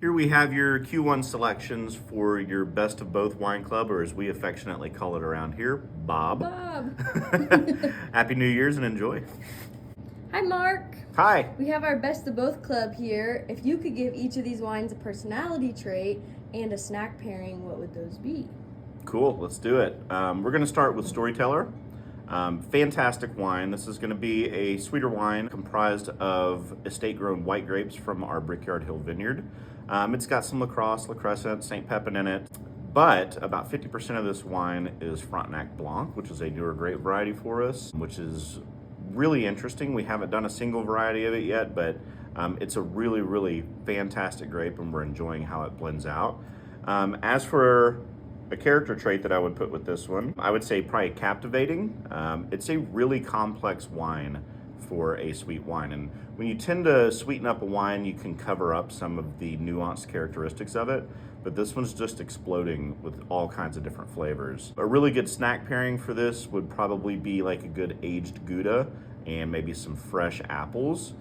Here we have your Q1 selections for your Best of Both Wine Club, or as we affectionately call it around here, Bob. Bob. Happy New Year's and enjoy. Hi, Mark. Hi. We have our Best of Both Club here. If you could give each of these wines a personality trait and a snack pairing, what would those be? Cool, let's do it. We're going to start with Storyteller. Fantastic wine. This is going to be a sweeter wine comprised of estate-grown white grapes from our Brickyard Hill vineyard. It's got some LaCrosse, La Crescent, St. Pepin in it, but about 50% of this wine is Frontenac Blanc, which is a newer grape variety for us, which is really interesting. We haven't done a single variety of it yet, but it's a really, really fantastic grape, and we're enjoying how it blends out. As for a character trait that I would put with this one, I would say probably captivating. It's a really complex wine for a sweet wine, and when you tend to sweeten up a wine, you can cover up some of the nuanced characteristics of it, but this one's just exploding with all kinds of different flavors. A really good snack pairing for this would probably be like a good aged Gouda and maybe some fresh apples.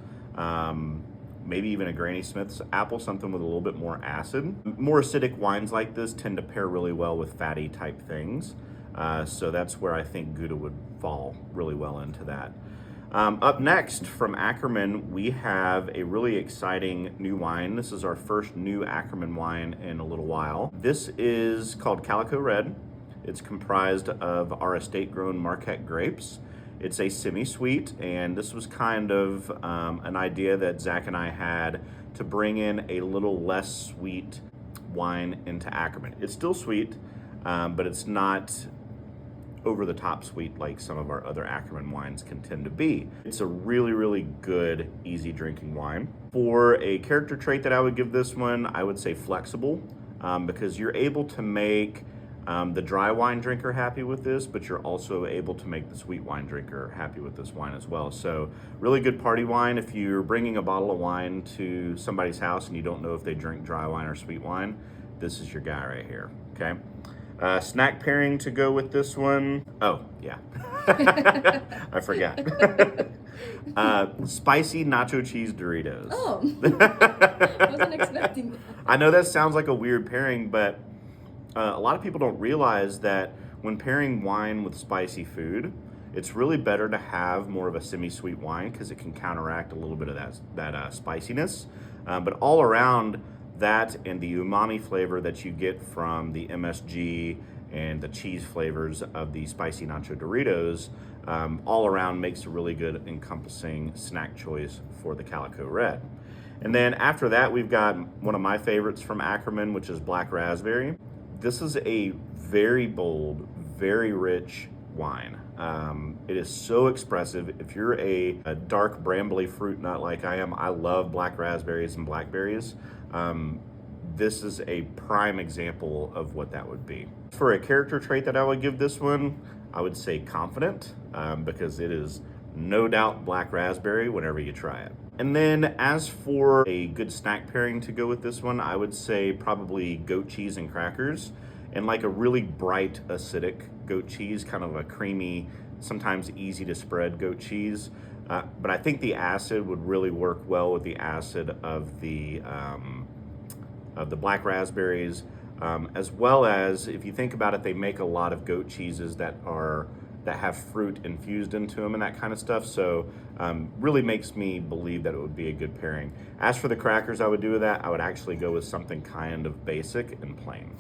Maybe even a Granny Smith's apple, something with a little bit more acid. More acidic wines like this tend to pair really well with fatty type things. So that's where I think Gouda would fall really well into that. Up next from Ackerman, we have a really exciting new wine. This is our first new Ackerman wine in a little while. This is called Calico Red. It's comprised of our estate-grown Marquette grapes. It's a semi-sweet, and this was kind of an idea that Zach and I had to bring in a little less sweet wine into Ackerman. It's still sweet, but it's not over the top sweet like some of our other Ackerman wines can tend to be. It's a really, really good, easy drinking wine. For a character trait that I would give this one, I would say flexible, because you're able to make the dry wine drinker happy with this, but you're also able to make the sweet wine drinker happy with this wine as well. So really good party wine. If you're bringing a bottle of wine to somebody's house and you don't know if they drink dry wine or sweet wine, this is your guy right here, okay? Snack pairing to go with this one. Oh, yeah. I forgot. Spicy nacho cheese Doritos. Oh, wasn't expecting that. I know that sounds like a weird pairing, but a lot of people don't realize that when pairing wine with spicy food, it's really better to have more of a semi-sweet wine because it can counteract a little bit of that spiciness. But all around, that and the umami flavor that you get from the MSG and the cheese flavors of the spicy nacho Doritos, all around makes a really good encompassing snack choice for the Calico Red. And then after that, we've got one of my favorites from Ackerman, which is Black Raspberry. This is a very bold, very rich wine. It is so expressive. If you're a dark brambly fruit nut like I am, I love black raspberries and blackberries. This is a prime example of what that would be. For a character trait that I would give this one, I would say confident, because it is no doubt black raspberry whenever you try it. And then as for a good snack pairing to go with this one, I would say probably goat cheese and crackers, and like a really bright acidic goat cheese, kind of a creamy, sometimes easy to spread goat cheese. But I think the acid would really work well with the acid of the black raspberries, as well as, if you think about it, they make a lot of goat cheeses that have fruit infused into them and that kind of stuff. So really makes me believe that it would be a good pairing. As for the crackers I would do with that, I would actually go with something kind of basic and plain.